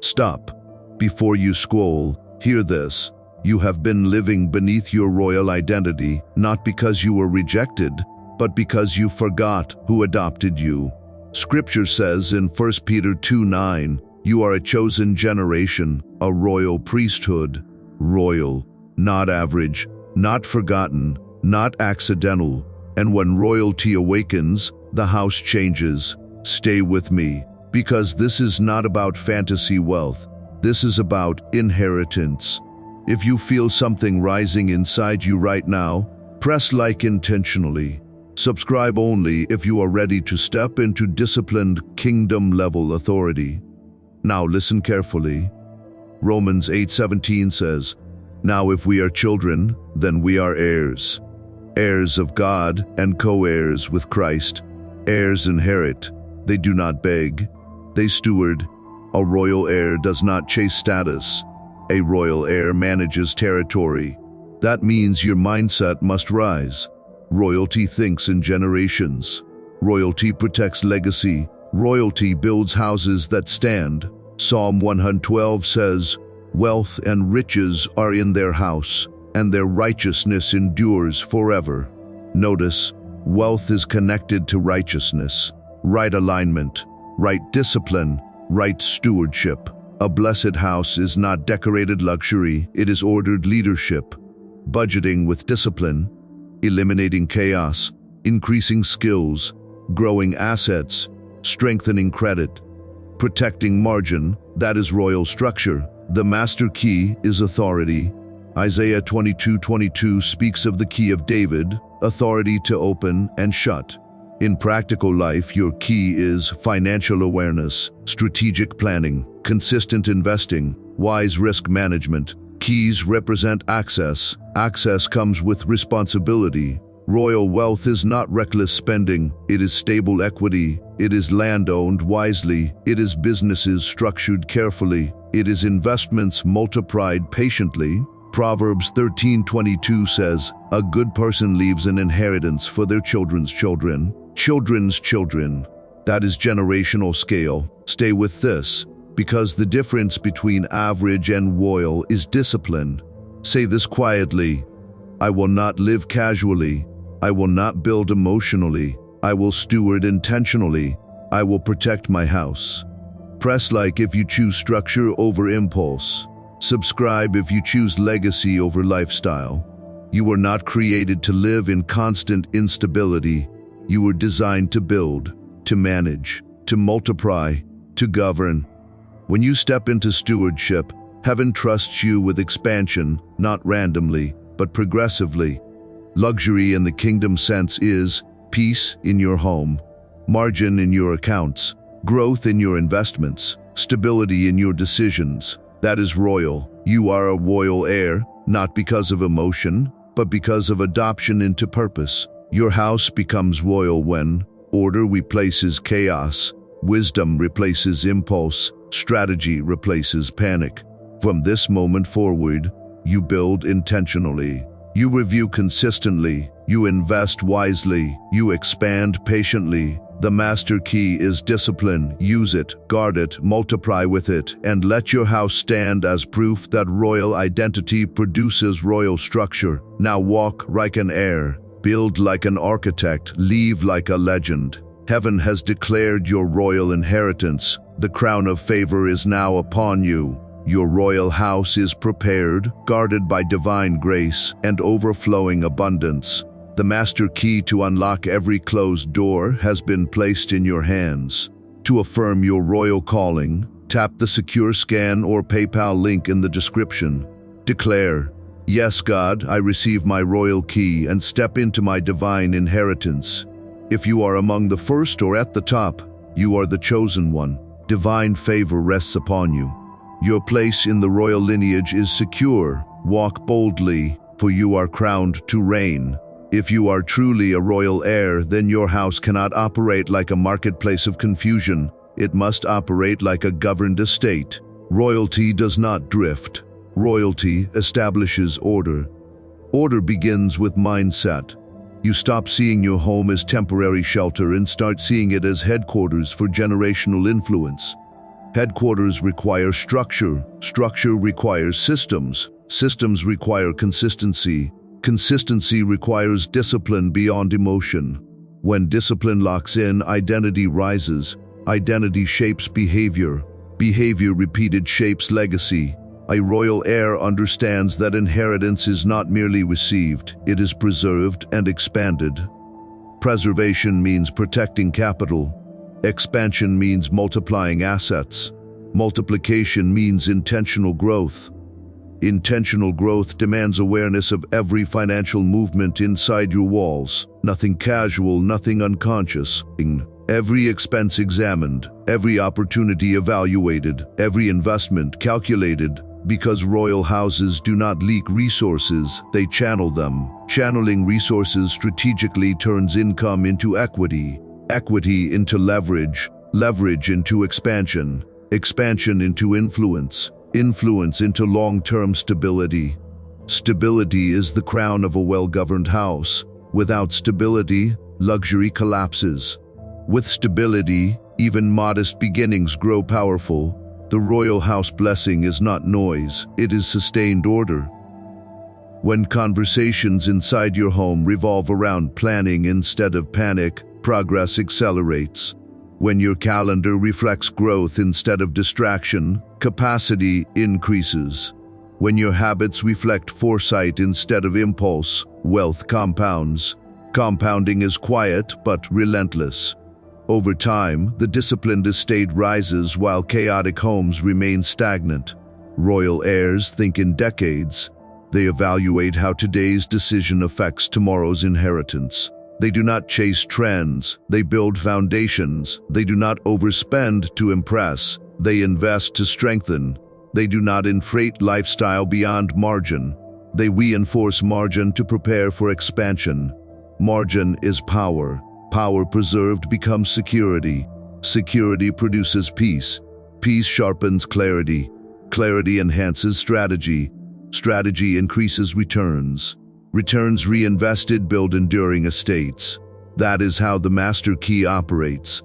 Stop. Before you scroll, hear this. You have been living beneath your royal identity, not because you were rejected, but because you forgot who adopted you. Scripture says in 1 Peter 2:9, you are a chosen generation, a royal priesthood. Royal, not average, not forgotten, not accidental. And when royalty awakens, the house changes. Stay with me, because this is not about fantasy wealth. This is about inheritance. If you feel something rising inside you right now, press like intentionally. Subscribe only if you are ready to step into disciplined kingdom-level authority. Now listen carefully. Romans 8:17 says, now if we are children, then we are heirs. Heirs of God and co-heirs with Christ. Heirs inherit. They do not beg. They steward. A royal heir does not chase status. A royal heir manages territory. That means your mindset must rise. Royalty thinks in generations. Royalty protects legacy. Royalty builds houses that stand. Psalm 112 says, wealth and riches are in their house, and their righteousness endures forever. Notice, wealth is connected to righteousness, right alignment, right discipline, right stewardship. A blessed house is not decorated luxury, it is ordered leadership. Budgeting with discipline, eliminating chaos, increasing skills, growing assets, strengthening credit, protecting margin, that is royal structure. The master key is authority. Isaiah 22:22 speaks of the key of David, authority to open and shut. In practical life, your key is financial awareness, strategic planning, consistent investing, wise risk management. Keys represent access. Access comes with responsibility. Royal wealth is not reckless spending, it is stable equity, it is land owned wisely, it is businesses structured carefully, it is investments multiplied patiently. Proverbs 13:22 says, a good person leaves an inheritance for their children's children, children's children. That is generational scale. Stay with this, because the difference between average and royal is discipline. Say this quietly, I will not live casually. I will not build emotionally. I will steward intentionally. I will protect my house. Press like if you choose structure over impulse. Subscribe if you choose legacy over lifestyle. You were not created to live in constant instability. You were designed to build, to manage, to multiply, to govern. When you step into stewardship, heaven trusts you with expansion, not randomly, but progressively. Luxury in the kingdom sense is peace in your home, margin in your accounts, growth in your investments, stability in your decisions. That is royal. You are a royal heir, not because of emotion, but because of adoption into purpose. Your house becomes royal when order replaces chaos, wisdom replaces impulse, strategy replaces panic. From this moment forward, you build intentionally. You review consistently, you invest wisely, you expand patiently. The master key is discipline. Use it, guard it, multiply with it, and let your house stand as proof that royal identity produces royal structure. Now walk like an heir, build like an architect, leave like a legend. Heaven has declared your royal inheritance. The crown of favor is now upon you. Your royal house is prepared, guarded by divine grace and overflowing abundance. The master key to unlock every closed door has been placed in your hands. To affirm your royal calling, tap the secure scan or PayPal link in the description. Declare, yes, God, I receive my royal key and step into my divine inheritance. If you are among the first or at the top, you are the chosen one. Divine favor rests upon you. Your place in the royal lineage is secure. Walk boldly, for you are crowned to reign. If you are truly a royal heir, then your house cannot operate like a marketplace of confusion. It must operate like a governed estate. Royalty does not drift. Royalty establishes order. Order begins with mindset. You stop seeing your home as temporary shelter and start seeing it as headquarters for generational influence. Headquarters require structure. Structure requires systems. Systems require consistency. Consistency requires discipline beyond emotion. When discipline locks in, identity rises. Identity shapes behavior. Behavior repeated shapes legacy. A royal heir understands that inheritance is not merely received, it is preserved and expanded. Preservation means protecting capital. Expansion means multiplying assets. Multiplication means intentional growth. Intentional growth demands awareness of every financial movement inside your walls. Nothing casual, nothing unconscious. Every expense examined, every opportunity evaluated, every investment calculated. Because royal houses do not leak resources, they channel them. Channeling resources strategically turns income into equity, equity into leverage, leverage into expansion, expansion into influence, influence into long-term stability. Stability is the crown of a well-governed house. Without stability, luxury collapses. With stability, even modest beginnings grow powerful. The royal house blessing is not noise, it is sustained order. When conversations inside your home revolve around planning instead of panic, progress accelerates. When your calendar reflects growth instead of distraction, capacity increases. When your habits reflect foresight instead of impulse, wealth compounds. Compounding is quiet but relentless. Over time, the disciplined estate rises while chaotic homes remain stagnant. Royal heirs think in decades. They evaluate how today's decision affects tomorrow's inheritance. They do not chase trends, they build foundations. They do not overspend to impress, they invest to strengthen. They do not inflate lifestyle beyond margin. They reinforce margin to prepare for expansion. Margin is power. Power preserved becomes security. Security produces peace. Peace sharpens clarity. Clarity enhances strategy. Strategy increases returns. Returns reinvested build enduring estates. That is how the master key operates.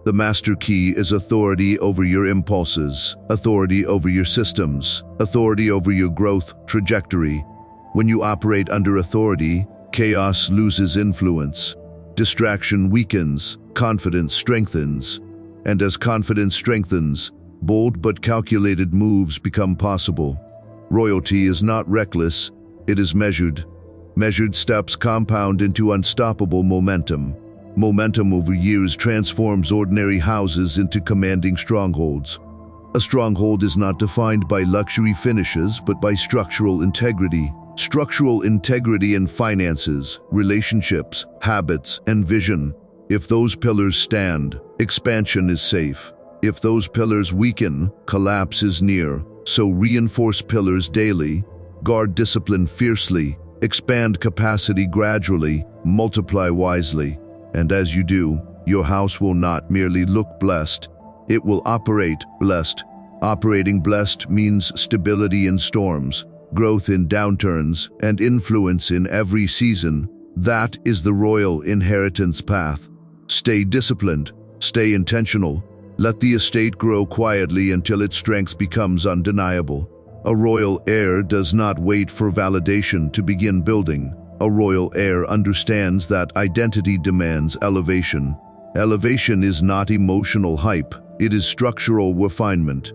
The master key is authority over your impulses, authority over your systems, authority over your growth trajectory. When you operate under authority, chaos loses influence. Distraction weakens, confidence strengthens. And as confidence strengthens, bold but calculated moves become possible. Royalty is not reckless, it is measured. Measured steps compound into unstoppable momentum. Momentum over years transforms ordinary houses into commanding strongholds. A stronghold is not defined by luxury finishes but by structural integrity. Structural integrity in finances, relationships, habits, and vision. If those pillars stand, expansion is safe. If those pillars weaken, collapse is near. So reinforce pillars daily, guard discipline fiercely, expand capacity gradually, multiply wisely. And as you do, your house will not merely look blessed, it will operate blessed. Operating blessed means stability in storms, growth in downturns, and influence in every season. That is the royal inheritance path. Stay disciplined, stay intentional. Let the estate grow quietly until its strength becomes undeniable. A royal heir does not wait for validation to begin building. A royal heir understands that identity demands elevation. Elevation is not emotional hype, it is structural refinement.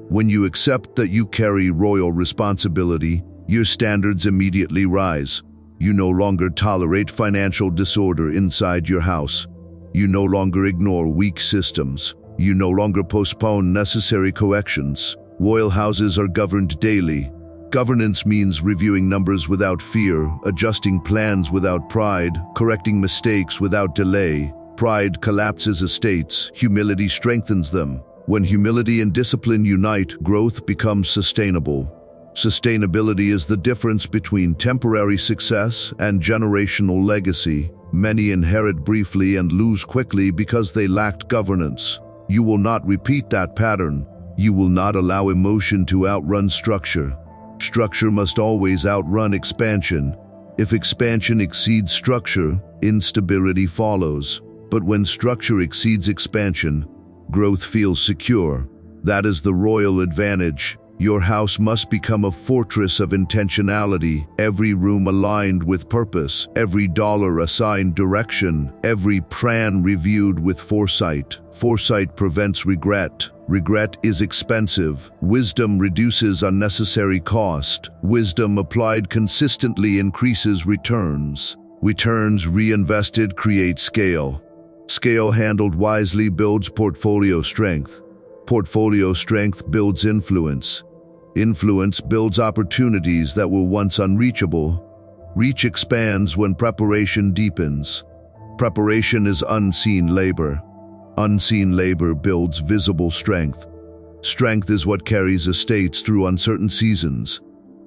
When you accept that you carry royal responsibility, your standards immediately rise. You no longer tolerate financial disorder inside your house. You no longer ignore weak systems. You no longer postpone necessary corrections. Royal houses are governed daily. Governance means reviewing numbers without fear, adjusting plans without pride, correcting mistakes without delay. Pride collapses estates, humility strengthens them. When humility and discipline unite, growth becomes sustainable. Sustainability is the difference between temporary success and generational legacy. Many inherit briefly and lose quickly because they lacked governance. You will not repeat that pattern. You will not allow emotion to outrun structure. Structure must always outrun expansion. If expansion exceeds structure, instability follows. But when structure exceeds expansion, growth feels secure. That is the royal advantage. Your house must become a fortress of intentionality, every room aligned with purpose, every dollar assigned direction, every plan reviewed with foresight. Foresight prevents regret. Regret is expensive. Wisdom reduces unnecessary cost. Wisdom applied consistently increases returns. Returns reinvested create scale. Scale handled wisely builds portfolio strength. Portfolio strength builds influence. Influence builds opportunities that were once unreachable. Reach expands when preparation deepens. Preparation is unseen labor. Unseen labor builds visible strength. Strength is what carries estates through uncertain seasons.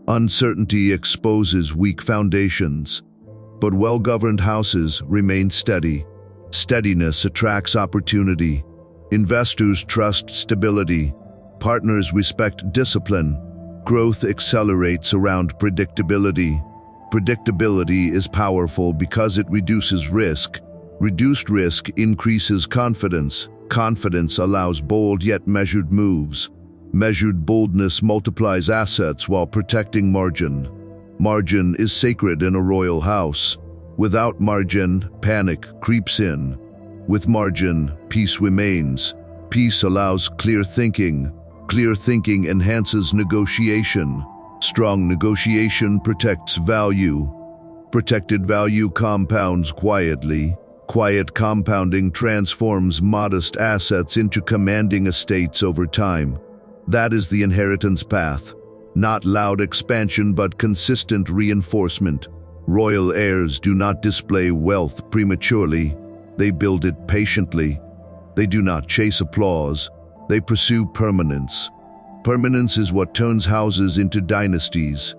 Uncertainty exposes weak foundations. But well-governed houses remain steady. Steadiness attracts opportunity. Investors trust stability. Partners respect discipline. Growth accelerates around predictability. Predictability is powerful because it reduces risk. Reduced risk increases confidence. Confidence allows bold yet measured moves. Measured boldness multiplies assets while protecting margin. Margin is sacred in a royal house. Without margin, panic creeps in. With margin, peace remains. Peace allows clear thinking. Clear thinking enhances negotiation. Strong negotiation protects value. Protected value compounds quietly. Quiet compounding transforms modest assets into commanding estates over time. That is the inheritance path. Not loud expansion but consistent reinforcement. Royal heirs do not display wealth prematurely. They build it patiently. They do not chase applause. They pursue permanence. Permanence is what turns houses into dynasties.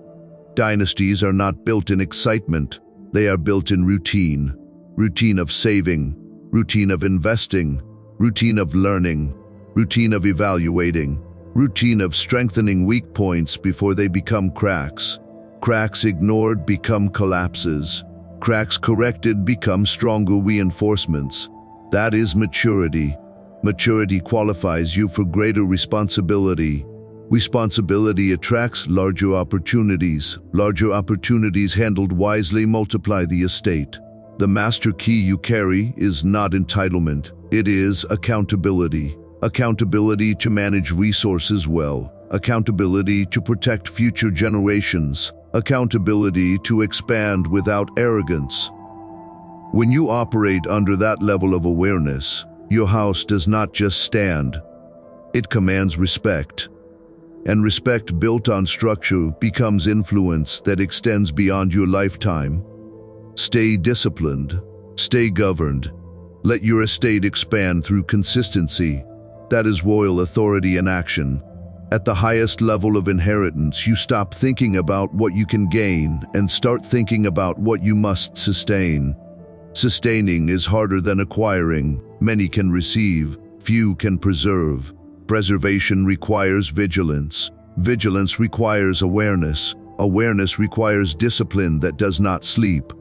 Dynasties are not built in excitement. They are built in routine. Routine of saving. Routine of investing. Routine of learning. Routine of evaluating. Routine of strengthening weak points before they become cracks. Cracks ignored become collapses. Cracks corrected become stronger reinforcements. That is maturity. Maturity qualifies you for greater responsibility. Responsibility attracts larger opportunities. Larger opportunities handled wisely multiply the estate. The master key you carry is not entitlement. It is accountability. Accountability to manage resources well. Accountability to protect future generations. Accountability to expand without arrogance. When you operate under that level of awareness, your house does not just stand. It commands respect. And respect built on structure becomes influence that extends beyond your lifetime. Stay disciplined. Stay governed. Let your estate expand through consistency. That is royal authority in action. At the highest level of inheritance, you stop thinking about what you can gain and start thinking about what you must sustain. Sustaining is harder than acquiring. Many can receive, few can preserve. Preservation requires vigilance. Vigilance requires awareness. Awareness requires discipline that does not sleep.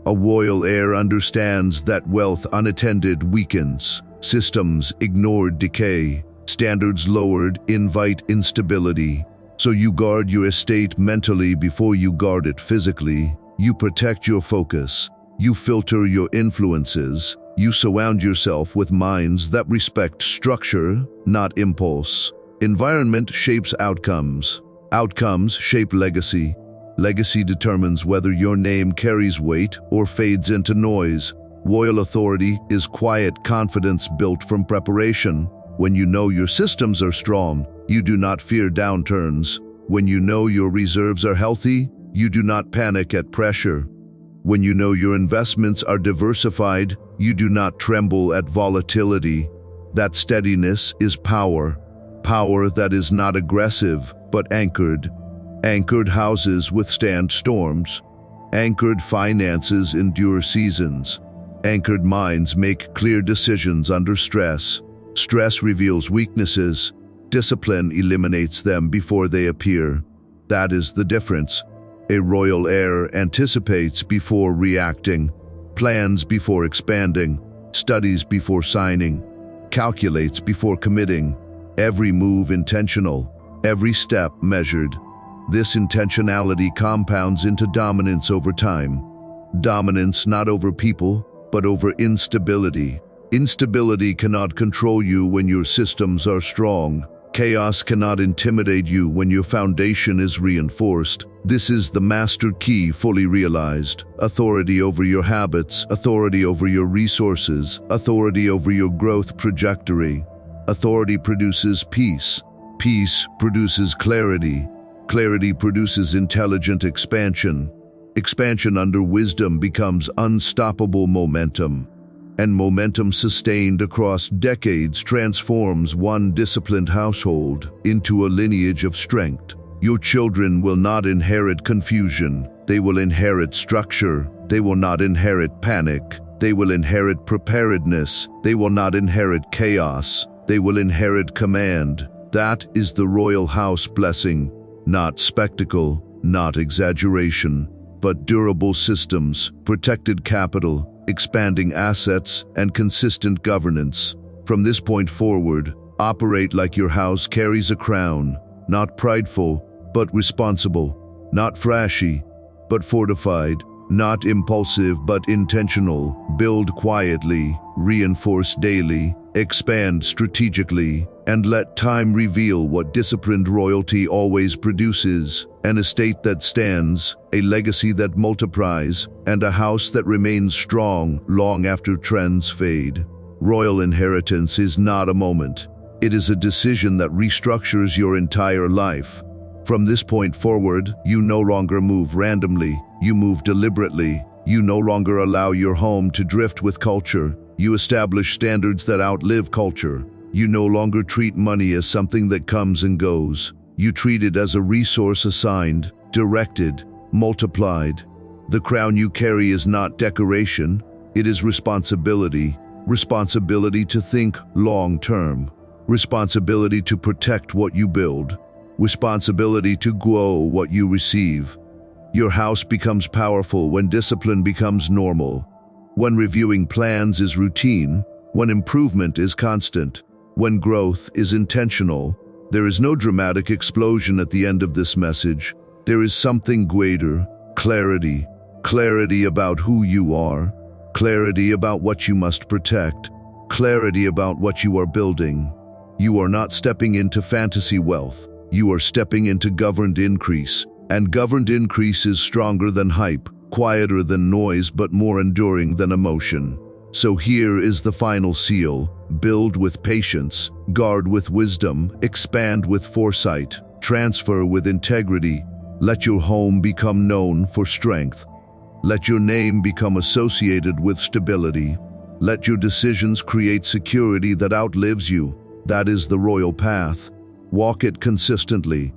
A royal heir understands that wealth unattended weakens. Systems ignored decay. Standards lowered invite instability. So you guard your estate mentally before you guard it physically. You protect your focus. You filter your influences. You surround yourself with minds that respect structure, not impulse. Environment shapes outcomes. Outcomes shape legacy. Legacy determines whether your name carries weight or fades into noise. Royal authority is quiet confidence built from preparation. When you know your systems are strong, you do not fear downturns. When you know your reserves are healthy, you do not panic at pressure. When you know your investments are diversified, you do not tremble at volatility. That steadiness is power. Power that is not aggressive, but anchored. Anchored houses withstand storms. Anchored finances endure seasons. Anchored minds make clear decisions under stress. Stress reveals weaknesses. Discipline eliminates them before they appear. That is the difference. A royal heir anticipates before reacting, plans before expanding, studies before signing, calculates before committing. every move intentional, every step measured. This intentionality compounds into dominance over time. Dominance not over people, but over instability. Instability cannot control you when your systems are strong. Chaos cannot intimidate you when your foundation is reinforced. This is the master key fully realized. Authority over your habits, authority over your resources, authority over your growth trajectory. Authority produces peace. Peace produces clarity. Clarity produces intelligent expansion. Expansion under wisdom becomes unstoppable momentum. And momentum sustained across decades transforms one disciplined household into a lineage of strength. Your children will not inherit confusion. They will inherit structure. They will not inherit panic. They will inherit preparedness. They will not inherit chaos. They will inherit command. That is the royal house blessing. Not spectacle, not exaggeration, but durable systems, protected capital, expanding assets, and consistent governance. From this point forward, operate like your house carries a crown, not prideful, but responsible, not flashy, but fortified, not impulsive, but intentional. Build quietly, reinforce daily, expand strategically, and let time reveal what disciplined royalty always produces: an estate that stands, a legacy that multiplies, and a house that remains strong long after trends fade. Royal inheritance is not a moment. It is a decision that restructures your entire life. From this point forward, you no longer move randomly, you move deliberately. You no longer allow your home to drift with culture. You establish standards that outlive culture. You no longer treat money as something that comes and goes. You treat it as a resource assigned, directed, multiplied. The crown you carry is not decoration, it is responsibility. Responsibility to think long-term. Responsibility to protect what you build. Responsibility to grow what you receive. Your house becomes powerful when discipline becomes normal. When reviewing plans is routine. When improvement is constant. When growth is intentional. There is no dramatic explosion at the end of this message. There is something greater: clarity. Clarity about who you are. Clarity about what you must protect. Clarity about what you are building. You are not stepping into fantasy wealth. You are stepping into governed increase. And governed increase is stronger than hype, quieter than noise, but more enduring than emotion. So here is the final seal: build with patience, guard with wisdom, expand with foresight, transfer with integrity. Let your home become known for strength. Let your name become associated with stability. Let your decisions create security that outlives you. That is the royal path. Walk it consistently,